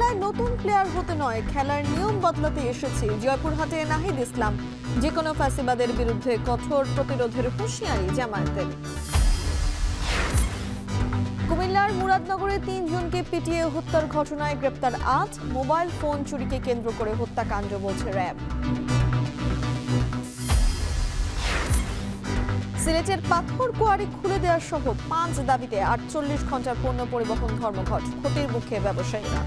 খেলায় নতুন প্লেয়ার হতে নয়, খেলার নিয়ম বদলাতে এসেছি। জয়পুরহাটে নাহিদ ইসলাম। যে কোনো ফ্যাসিবাদের বিরুদ্ধে কঠোর প্রতিরোধের হুঁশিয়ারি জামায়াতের। কুমিল্লার মুরাদনগরে ৩ জনকে পিটিয়ে হত্যার ঘটনায় গ্রেপ্তার ৮। মোবাইল ফোন চুরিকে কেন্দ্র করে হত্যাকাণ্ড বলছে র্যাব। সিলেটের পাথর কোয়ারি খুলে দেওয়ার সহ ৫ দাবিতে ৪৮ ঘন্টার পণ্য পরিবহন ধর্মঘট, ক্ষতির মুখে ব্যবসায়ীরা।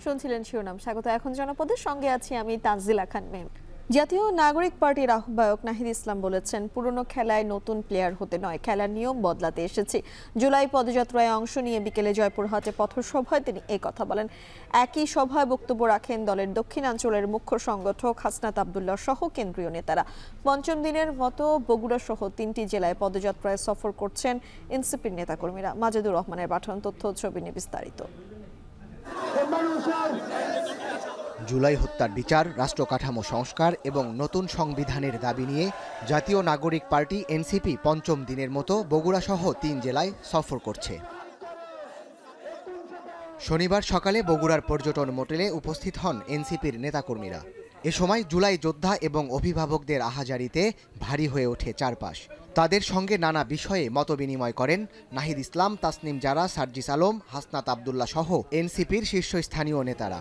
শুনছিলেন শিরোনাম। স্বাগত। এখন জনপদের সঙ্গে আছি আমি তানজিলা খান মেম। জাতীয় নাগরিক পার্টির আহ্বায়ক নাহিদ ইসলাম বলেছেন, পুরনো খেলায় নতুন প্লেয়ার হতে নয়, খেলার নিয়ম বদলাতে এসেছি। জুলাই পদযাত্রায় অংশ নিয়ে বিকেলে জয়পুরহাটে পথসভায় তিনি এই কথা বলেন। একই সভায় বক্তব্য রাখেন দলের দক্ষিণাঞ্চলের মুখ্য সংগঠক হাসনাত আব্দুল্লাহ সহ কেন্দ্রীয় নেতারা। পঞ্চম দিনের মতো বগুড়া সহ ৩টি জেলায় পদযাত্রায় সফর করছেন এনসিপির নেতাকর্মীরা। মাজেদুর রহমানের পাঠানো তথ্য ছবি নিয়ে বিস্তারিত। জুলাই হত্যার বিচার, রাষ্ট্র কাঠামো সংস্কার এবং নতুন সংবিধানের দাবি নিয়ে জাতীয় নাগরিক পার্টি এনসিপি পঞ্চম দিনের মতো বগুড়া সহ ৩ জেলায় সফর করছে। শনিবার সকালে বগুড়ার পর্যটন মোটেলে উপস্থিত হন এনসিপির নেতাকর্মীরা। এ সময় জুলাই যোদ্ধা এবং অভিভাবকদের আহাজারিতে ভারী হয়ে ওঠে চারপাশ। তাদের সঙ্গে নানা বিষয়ে মতবিনিময় করেন নাহিদ ইসলাম, তাসনিম জারা, সার্জিস আলম, হাসনাত আব্দুল্লাহ সহ এনসিপির শীর্ষস্থানীয় নেতারা।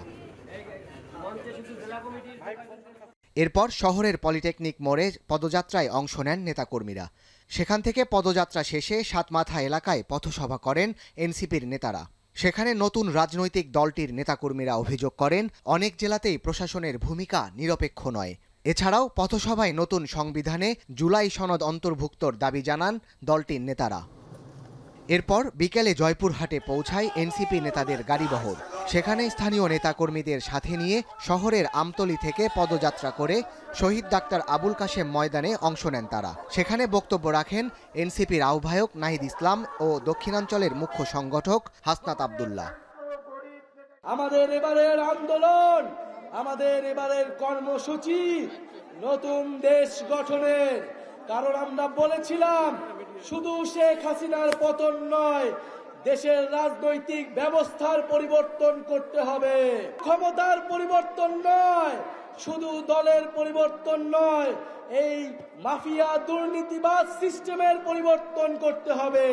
এরপর শহরের পলিটেকনিক মোড়ে পদযাত্রায় অংশ নেন নেতাকর্মীরা। সেখান থেকে পদযাত্রা শেষে সাতমাথা এলাকায় পথসভা করেন এনসিপির নেতারা। সেখানে নতুন রাজনৈতিক দলটির নেতাকর্মীরা অভিযোগ করেন, অনেক জেলাতেই প্রশাসনের ভূমিকা নিরপেক্ষ নয়। এছাড়াও পথসভায় নতুন সংবিধানে জুলাই সনদ অন্তর্ভুক্তর দাবি জানান দলটির নেতারা। এরপর বিকেলে জয়পুরহাটে পৌঁছায় এনসিপি নেতাদের গাড়িবহর। সেখানে স্থানীয় নেতাকর্মীদের সাথে নিয়ে শহরের আমতলী থেকে পদযাত্রা করে শহীদ ডাক্তার আবুল কাশেম ময়দানে অংশ নেন তারা। সেখানে বক্তব্য রাখেন এনসিপির আহ্বায়ক নাহিদ ইসলাম ও দক্ষিণাঞ্চলের মুখ্য সংগঠক হাসনাত আব্দুল্লাহ। আমাদের এবারের আন্দোলন, আমাদের এবারের কর্মসূচি নতুন দেশ গঠনের। কারণ আমরা বলেছিলাম শুধু শেখ হাসিনার পতন নয়, দেশের রাজনৈতিক ব্যবস্থার পরিবর্তন করতে হবে। ক্ষমতার পরিবর্তন নয়, শুধু দলের পরিবর্তন নয়, এই মাফিয়া দুর্নীতিবাদ সিস্টেমের পরিবর্তন করতে হবে।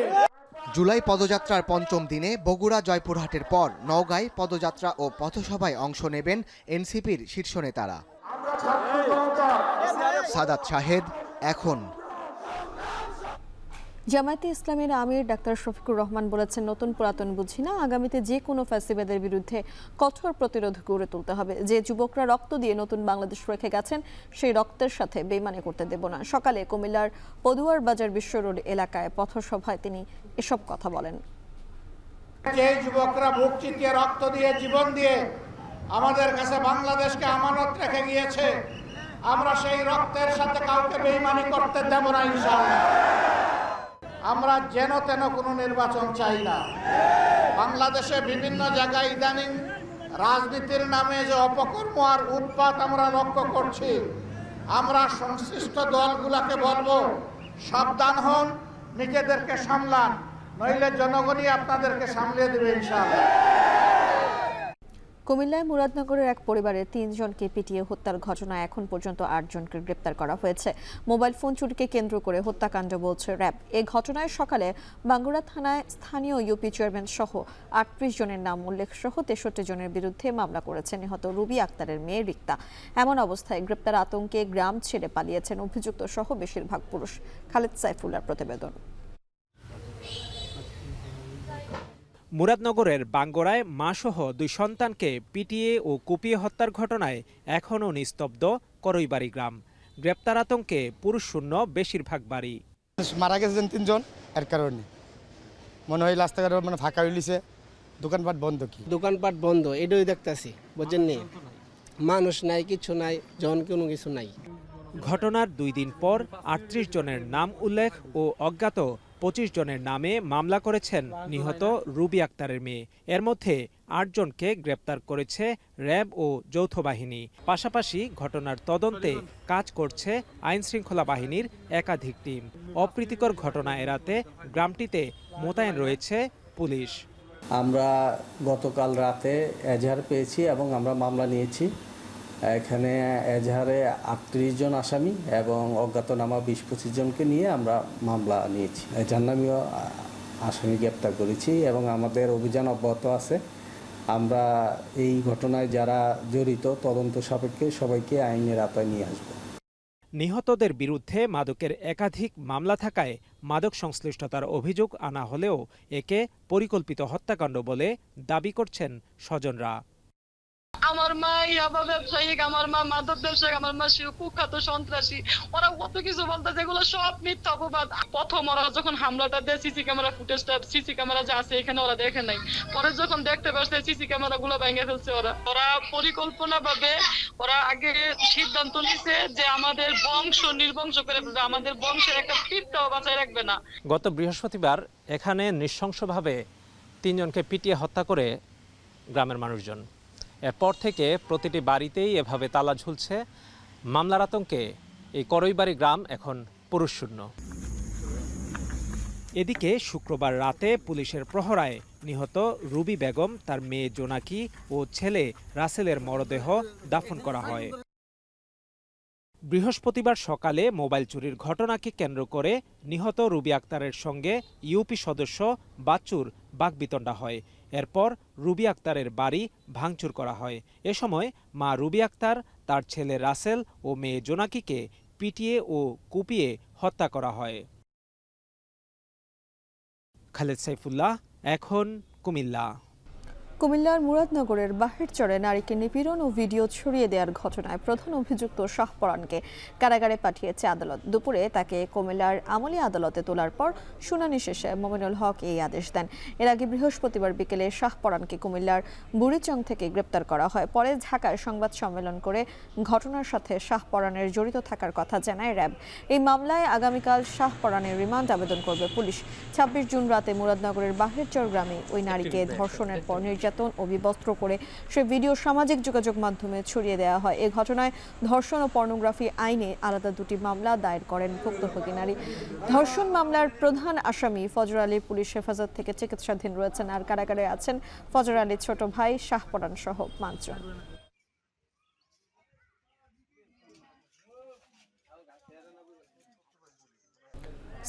জুলাই পদযাত্রার পঞ্চম দিনে বগুড়া জয়পুরহাটের পর নওগাঁয় পদযাত্রা ও পথসভায় অংশ নেবেন এনসিপির শীর্ষ নেতারা। সাদাত শাহেদ, এখন। জামায়াতে ইসলামের আমির ডাক্তার শফিকুর রহমান বলেছেন, নতুন পুরাতন বুঝি না, আগামীতে যে কোনো ফ্যাসিবাদের বিরুদ্ধে কঠোর প্রতিরোধ গড়ে তুলতে হবে। যে যুবকরা রক্ত দিয়ে নতুন বাংলাদেশ রেখে গেছেন, সেই রক্তের সাথে বেইমানি করতে দেব না। সকালে কুমিল্লার পদুয়ার বাজার বিশ্ব রোড এলাকায় পথসভায় তিনি এসব কথা বলেন। যে যুবকরা বুক চিতিয়ে রক্ত দিয়ে জীবন দিয়ে আমাদের কাছে বাংলাদেশকে আমানত রেখে গিয়েছে, আমরা সেই রক্তের সাথে কাউকে বেইমানি করতে দেব না ইনশাআল্লাহ। আমরা যেন তেন কোনো নির্বাচন চাই না। বাংলাদেশে বিভিন্ন জায়গায় ইদানিং রাজনীতির নামে যে অপকর্ম আর উৎপাত আমরা লক্ষ্য করছি, আমরা সংশ্লিষ্ট দলগুলোকে বলবো, সাবধান হন, নিজেদেরকে সামলান, নইলে জনগণই আপনাদেরকে সামলিয়ে দেবে ইনশাআল্লাহ। কুমিল্লায় মুরাদনগরের এক পরিবারের ৩ জনকে পিটিয়ে হত্যার ঘটনায় এখন পর্যন্ত ৮ জনকে গ্রেপ্তার করা হয়েছে। মোবাইল ফোন চুরিকে কেন্দ্র করে হত্যাকাণ্ড বলছে র্যাব। এই ঘটনায় সকালে বাঙ্গুরা থানায় স্থানীয় ইউপি চেয়ারম্যান সহ ৩৮ জনের নাম উল্লেখ সহ ৬৩ জনের বিরুদ্ধে মামলা করেছে নিহত রুবি আক্তারের মেয়ে রিক্তা। এমন অবস্থায় গ্রেপ্তার আতঙ্কে গ্রাম ছেড়ে পালিয়েছেন অভিযুক্ত সহ বেশিরভাগ পুরুষ। খালেদ সাইফুল্লাহর প্রতিবেদন। মুরাদনগরের বাঙ্গুরায় মাসহ ২ সন্তানকে পিটিয়ে ও কুপিয়ে হত্যার ঘটনায় এখনও নিস্তব্ধ করইবাড়ি গ্রাম। গ্রেপ্তার আতঙ্কে পুরুষ শূন্য বেশিরভাগ বাড়ি। মারা গেছেন ৩ জন, এর কারণে মনে হয় রাস্তাঘাট মানে ফাঁকা হইলিছে, দোকানপাট বন্ধ। কি দোকানপাট বন্ধ, এটাই দেখতেছি, বুঝছেন নি, মানুষ নাই, কিছু নাই, জন কোনো কিছু নাই। ঘটনার 2 দিন পর ৩৮ জনের নাম উল্লেখ ও অজ্ঞাত 25 জনের নামে মামলা করেছেন নিহত রুবি আক্তারের মেয়ে। এর মধ্যে 8 জনকে গ্রেপ্তার করেছে র্যাব ও যৌথ বাহিনী। পাশাপাশি ঘটনার তদন্তে কাজ করছে আইনশৃঙ্খলা বাহিনীর একাধিক টিম। অপ্রীতিকর ঘটনা এড়াতে গ্রামটিতে মোতায়েন রয়েছে পুলিশ। আমরা গতকাল রাতে এজাহার পেয়েছি এবং আমরা মামলা নিয়েছি। এখানে এজাহারে 38 জন আসামি এবং অজ্ঞাতনামা 20-25 জনকে নিয়ে আমরা মামলা নিয়েছি। এজাহারনামীয় আসামি গ্রেপ্তার করেছি এবং আমাদের অভিযান অব্যাহত আছে। আমরা এই ঘটনায় যারা জড়িত তদন্ত সাপেক্ষে সবাইকে আইনের আওতায় নিয়ে আসব। নিহতদের বিরুদ্ধে মাদকের একাধিক মামলা থাকায় মাদক সংশ্লিষ্টতার অভিযোগ আনা হলেও একে পরিকল্পিত হত্যাকাণ্ড বলে দাবি করছেন স্বজনরা। আমার মা ইয়াবা ব্যবসায়িক, আমার মা মাদক ব্যবসায়িক, আমার মা কুখ্যাত সন্ত্রাসী। ওরা কত কিছু বলতে, যেগুলো সব মিথ্যা অপবাদ। প্রথম ওরা যখন হামলাটা দেয় সিসি ক্যামেরা ফুটেজটা, সিসি ক্যামেরা যে আছে এখানে ওরা দেখে নাই। পরে যখন দেখতে পারছে সিসি ক্যামেরা গুলো ভেঙে ফেলছে ওরা পরিকল্পনা ভাবে ওরা আগে সিদ্ধান্ত নিছে যে আমাদের বংশ নির্বংশ করে ফেলবে, আমাদের বংশের একটা পিঠটাও বাঁচায় রাখবে না। গত বৃহস্পতিবার এখানে নৃশংসভাবে 3 জনকে পিটিয়ে হত্যা করে গ্রামের মানুষজন। এরপর থেকে প্রতিটি বাড়িতেই এভাবে তালা ঝুলছে। মামলার আতঙ্কে এই করইবাড়ি গ্রাম এখন পুরুষশূন্য। এদিকে শুক্রবার রাতে পুলিশের প্রহরায় নিহত রুবি বেগম, তার মেয়ে জোনাকি ও ছেলে রাসেলের মরদেহ দাফন করা হয়। বৃহস্পতিবার সকালে মোবাইল চুরির ঘটনাকে কেন্দ্র করে নিহত রুবি আক্তারের সঙ্গে ইউপি সদস্য বাচ্চুর বাকবিতণ্ডা হয়। এরপর রুবি আক্তারের বাড়ি ভাঙচুর করা হয়। এ সময় মা রুবি আক্তার, তার ছেলে রাসেল ও মেয়ে জোনাকিকে পিটিয়ে ও কুপিয়ে হত্যা করা হয়। খালেদ সাইফুল্লাহ, এখন কুমিল্লা। কুমিল্লার মুরাদনগরের বাহিরচরে নারীকে নিপীড়ন ও ভিডিও ছড়িয়ে দেওয়ার ঘটনায় প্রধান অভিযুক্ত শাহপরানকে কারাগারে পাঠিয়েছে আদালত। দুপুরে তাকে কুমিল্লার আমলি আদালতে তোলার পর শুনানি শেষে মোমিনুল হক এই আদেশ দেন। এর আগে বৃহস্পতিবার বিকেলে শাহপরানকে কুমিল্লার বুড়িচং থেকে গ্রেপ্তার করা হয়। পরে ঢাকায় সংবাদ সম্মেলন করে ঘটনার সাথে শাহপরানের জড়িত থাকার কথা জানায় র্যাব। এই মামলায় আগামীকাল শাহপরানের রিমান্ড আবেদন করবে পুলিশ। 26 জুন রাতে মুরাদনগরের বাহিরচর গ্রামে ওই নারীকে ধর্ষণের পর নির্যাতন ও বিবস্ত্র করে সে ভিডিও সামাজিক যোগাযোগ মাধ্যমে ছড়িয়ে দেওয়া হয়। এই ঘটনায় ধর্ষণ ও পর্নোগ্রাফি আইনে আলাদা 2টি মামলা দায়ের করেন ভুক্তভোগী নারী। ধর্ষণ মামলার প্রধান আসামি ফজর আলী পুলিশ হেফাজত থেকে চিকিৎসাধীন রয়েছেন, আর কারাগারে আছেন ফজর আলীর ছোট ভাই শাহপরান সহ 5 জন।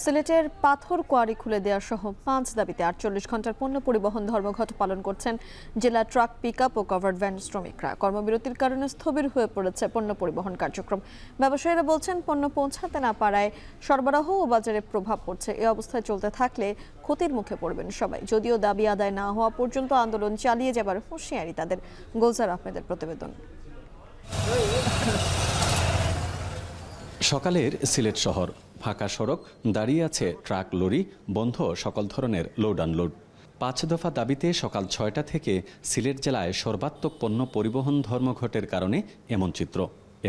সিলেটের পাথর কোয়ারি খুলে দেওয়া সহ 5 দাবিতে 48 ঘন্টার পণ্য পরিবহন ধর্মঘট পালন করছেন জেলা ট্রাক, পিকআপ ও কভার্ড ভ্যান শ্রমিকরা। কর্মবিরতির কারণে স্থবির হয়ে পড়েছে পণ্য পরিবহন কার্যক্রম। ব্যবসায়ীরা বলছেন পণ্য পৌঁছাতে না পারায় সরবরাহ ও বাজারে প্রভাব পড়ছে। এই অবস্থায় চলতে থাকলে ক্ষতির মুখে পড়বেন সবাই। যদিও দাবি আদায় না হওয়া পর্যন্ত আন্দোলন চালিয়ে যাবার হুঁশিয়ারি তাদের। গুলজার আহমেদের প্রতিবেদন। সকালের সিলেট শহর, ফাঁকা সড়ক, দাঁড়িয়ে আছে ট্রাক, লরি, বন্ধ সকল ধরনের লোড আনলোড। 5 দফা দাবিতে সকাল 6টা থেকে সিলেট জেলায় সর্বাত্মক পণ্য পরিবহন ধর্মঘটের কারণে এমন চিত্র।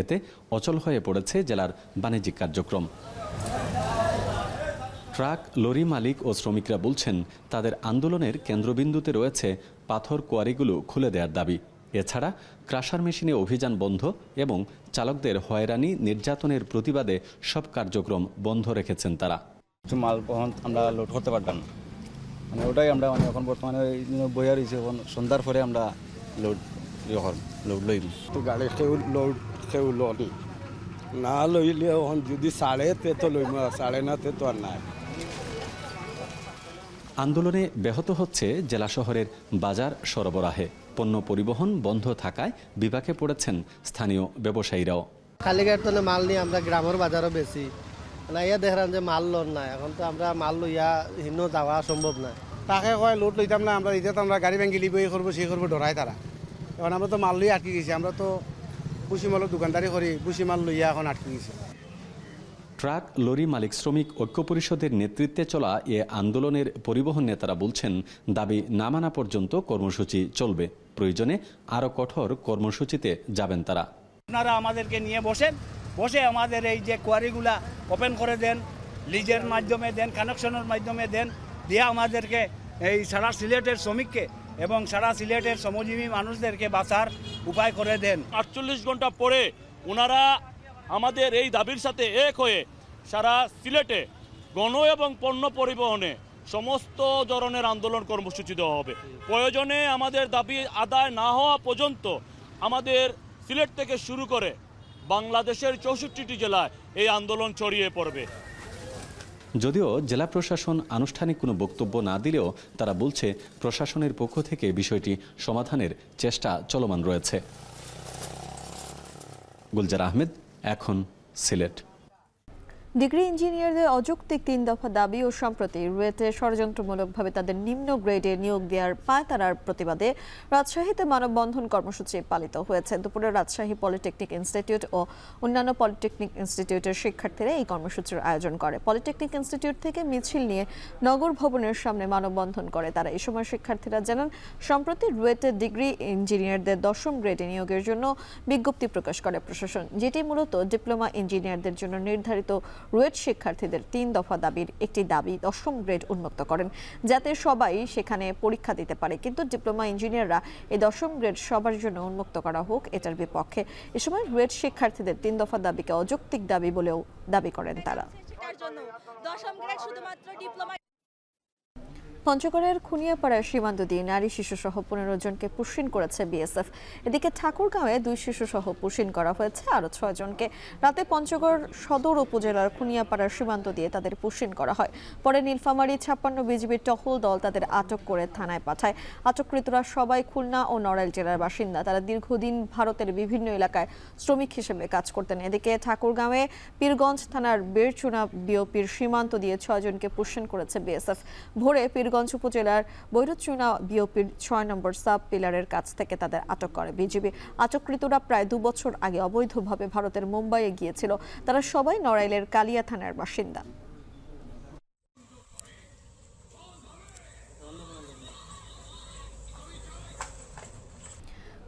এতে অচল হয়ে পড়েছে জেলার বাণিজ্যিক কার্যক্রম। ট্রাক, লরি মালিক ও শ্রমিকরা বলছেন তাদের আন্দোলনের কেন্দ্রবিন্দুতে রয়েছে পাথর কোয়ারিগুলো খুলে দেওয়ার দাবি। এছাড়া ক্রাশার মেশিনে অভিযান বন্ধ এবং চালকদের হয়রানি নির্যাতনের প্রতিবাদে সব কার্যক্রম বন্ধ রেখেছেন তারা। মাল বহন আমরা লোড করতে পারতাম না, ওটাই আমরা এখন বর্তমানে বইয়া রয়েছে। এখন সন্ধ্যার পরে আমরা লোড লইব। তো গাড়ি কেউ লই না, লইলে এখন যদি সাড়ে তো লইব, সাড়ে না তো আর নাই। আন্দোলনে ব্যাহত হচ্ছে জেলা শহরের বাজার সরবরাহে। পণ্য পরিবহন বন্ধ থাকায় বিপাকে পড়েছেন স্থানীয় ব্যবসায়ীরাও। খালিঘাট তো মাল নিয়ে আমরা গ্রামের বাজারও বেশি না, ইয়া দেখলাম যে মাল লোন নাই। এখন তো আমরা মাল লইয়া হিন্ন যাওয়া সম্ভব না। তাকে কয় লোড লইতাম না, আমরা এটা তো আমরা গাড়ি ভেঙে লিব, এই করবো সেই করবো ডরাই তারা। এখন আমরা তো মাল লইয়া আটকে গেছি, আমরা তো বুসি মালের দোকানদারি করি, বুসি মাল লইয়া এখন আটকে গেছি। ট্রাক, লরি মালিক শ্রমিক ঐক্য পরিষদের নেতৃত্বে চলা এ আন্দোলনের পরিবহন নেতারা বলছেন দাবি না মানা পর্যন্ত কর্মসূচি চলবে। প্রয়োজনে আরও কঠোর কর্মসূচিতে যাবেন তারা। আপনারা আমাদেরকে নিয়ে বসে আমাদের এই যে কোয়ারিগুলা ওপেন করে দেন, লিজের মাধ্যমে দেন, কানেকশনের মাধ্যমে দেন, দিয়ে আমাদেরকে এই সারা সিলেটের শ্রমিককে এবং সারা সিলেটের শ্রমজীবী মানুষদেরকে বাঁচার উপায় করে দেন। 48 ঘন্টা পরে ওনারা আমাদের এই দাবির সাথে এক হয়ে সারা সিলেটে গণ এবং পণ্য পরিবহনে সমস্ত ধরনের আন্দোলন কর্মসূচি দেওয়া হবে। প্রয়োজনে আমাদের দাবি আদায় না হওয়া পর্যন্ত আমাদের সিলেট থেকে শুরু করে বাংলাদেশের 64টি জেলায় এই আন্দোলন ছড়িয়ে পড়বে। যদিও জেলা প্রশাসন আনুষ্ঠানিক কোনো বক্তব্য না দিলেও তারা বলছে প্রশাসনের পক্ষ থেকে বিষয়টি সমাধানের চেষ্টা চলমান রয়েছে। গুলজার আহমেদ, এখন সিলেট। ডিগ্রি ইঞ্জিনিয়ারদের অযৌক্তিক 3 দফা দাবি ও সম্প্রতি রুয়েটে ষড়যন্ত্রমূলকভাবে তাদের নিম্ন গ্রেডে নিয়োগ দেওয়ার পায়তারার প্রতিবাদে রাজশাহীতে মানববন্ধন কর্মসূচি পালিত হয়েছে। দুপুরে রাজশাহী পলিটেকনিক ইনস্টিটিউট ও অন্যান্য পলিটেকনিক ইনস্টিটিউটের শিক্ষার্থীরা এই কর্মসূচির আয়োজন করে। পলিটেকনিক ইনস্টিটিউট থেকে মিছিল নিয়ে নগর ভবনের সামনে মানববন্ধন করে তারা। এই সময় শিক্ষার্থীরা জানান, সম্প্রতি রুয়েটে ডিগ্রি ইঞ্জিনিয়ারদের 10ম গ্রেডে নিয়োগের জন্য বিজ্ঞপ্তি প্রকাশ করে প্রশাসন, যেটি মূলত ডিপ্লোমা ইঞ্জিনিয়ারদের জন্য নির্ধারিত। রুয়েট শিক্ষার্থীদের 3 দফা দাবির একটি দাবি 10ম গ্রেড উন্মুক্ত করেন, যাতে সবাই সেখানে পরীক্ষা দিতে পারে। কিন্তু ডিপ্লোমা ইঞ্জিনিয়াররা এই 10ম গ্রেড সবার জন্য উন্মুক্ত করা হোক এটার বিপক্ষে। এ সময় রুয়েট শিক্ষার্থীদের 3 দফা দাবিকে অযৌক্তিক দাবি বলেও দাবি করেন তারা। পঞ্চগড়ের খুনিয়াপাড়ার সীমান্ত দিয়ে নারী শিশু সহ 15 জনকে পুশিন করেছে বিএসএফ। এদিকে ঠাকুরগাঁওয়ে 2 শিশু সহ পুশিন করা হয়েছে আরো 6 জনকে। রাতে পঞ্চগড় সদর উপজেলার খুনিয়াপাড়ার সীমান্ত দিয়ে তাদের পুশিন করা হয়। পরে নীলফামারী 56 বিজিবির টহল দল তাদের আটক করে থানায় পাঠায়। আটককৃতরা সবাই খুলনা ও নড়াইল জেলার বাসিন্দা। তারা দীর্ঘদিন ভারতের বিভিন্ন এলাকায় শ্রমিক হিসেবে কাজ করতেন। এদিকে ঠাকুরগাঁওয়ে পীরগঞ্জ থানার বেরচুনা বিওপির সীমান্ত দিয়ে 6 জনকে পুশিন করেছে বিএসএফ। ভোরে পীরগঞ্জ উপজেলার বৈরচুনা বিওপির 6 নম্বর সাব পিলারের কাছ থেকে তাদের আটক করে বিজিবি। আটককৃতরা প্রায় 2 বছর আগে অবৈধভাবে ভারতের মুম্বাইয়ে গিয়েছিল। তারা সবাই নড়াইলের কালিয়া থানার বাসিন্দা।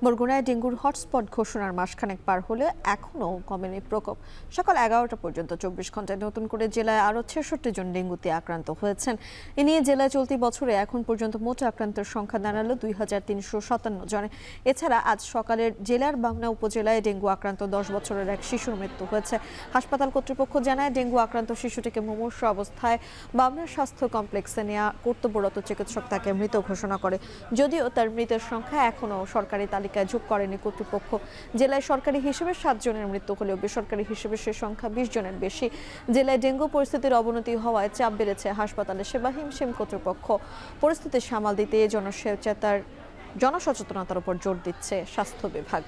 বরগুনায় ডেঙ্গুর হটস্পট ঘোষণার মাসখানেক পার হলে এখনও কমেনি প্রকোপ। সকাল 11টা পর্যন্ত 24 ঘন্টায় নতুন করে জেলায় আরও 66 জন ডেঙ্গুতে আক্রান্ত হয়েছেন। এ নিয়ে জেলায় চলতি বছরে এখন পর্যন্ত মোট আক্রান্তের সংখ্যা দাঁড়ালো 2357 জনে। এছাড়া আজ সকালে জেলার বাংলা উপজেলায় ডেঙ্গু আক্রান্ত 10 বছরের এক শিশুর মৃত্যু হয়েছে। হাসপাতাল কর্তৃপক্ষ জানায়, ডেঙ্গু আক্রান্ত শিশুটিকে মুমূর্ষ অবস্থায় বামনা স্বাস্থ্য কমপ্লেক্সে নেওয়া কর্তব্যরত চিকিৎসক তাকে মৃত ঘোষণা করে। যদিও তার মৃতের সংখ্যা এখনও সরকারি তালিকায় যোগ করেনি কর্তৃপক্ষ। জেলায় সরকারি হিসেবে 7 জনের মৃত্যু হলেও বেসরকারি হিসেবে সে সংখ্যা 20 জনের বেশি। জেলায় ডেঙ্গু পরিস্থিতির অবনতি হওয়ায় চাপ বেড়েছে হাসপাতালে সেবা হিমশিম কর্তৃপক্ষ। পরিস্থিতি সামাল দিতে জনসচেতনতার উপর জোর দিচ্ছে স্বাস্থ্য বিভাগ।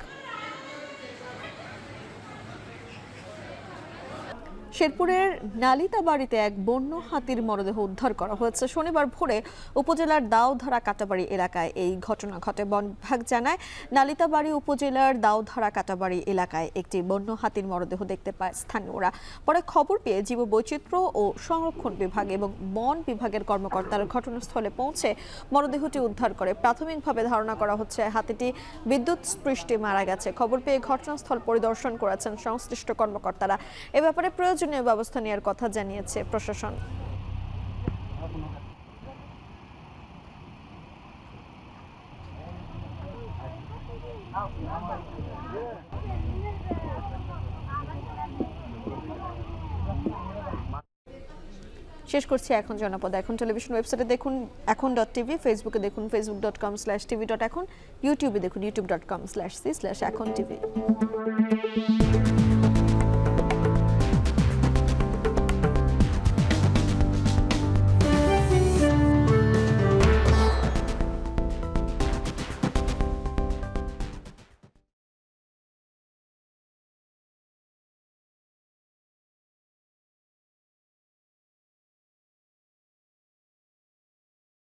শেরপুরের নালিতাবাড়িতে এক বন্য হাতির মরদেহ উদ্ধার করা হয়েছে। শনিবার ভোরে উপজেলার দাওধারা কাটাবাড়ি এলাকায় এই ঘটনা ঘটে। বন বিভাগ জানায়, নালিতাবাড়ি উপজেলার দাওধারা কাটাবাড়ি এলাকায় একটি বন্য হাতির মরদেহ দেখতে পায় স্থানীয়রা। পরে খবর পেয়ে জীববৈচিত্র্য ও সংরক্ষণ বিভাগ এবং বন বিভাগের কর্মকর্তারা ঘটনাস্থলে পৌঁছে মরদেহটি উদ্ধার করে। প্রাথমিকভাবে ধারণা করা হচ্ছে হাতিটি বিদ্যুৎ স্পৃষ্টে মারা গেছে। খবর পেয়ে ঘটনাস্থল পরিদর্শন করেছেন সংশ্লিষ্ট কর্মকর্তারা। এ ব্যাপারে প্রয়োজনীয় ব্যবস্থা নেওয়ার কথা জানিয়েছে প্রশাসন। শেষ করছি এখন জনপদ। এখন টেলিভিশন ওয়েবসাইটে দেখুন এখন.tv, ফেসবুকে দেখুন facebook.com/tv.এখন, ইউটিউবে দেখুন youtube.com/c/echontv।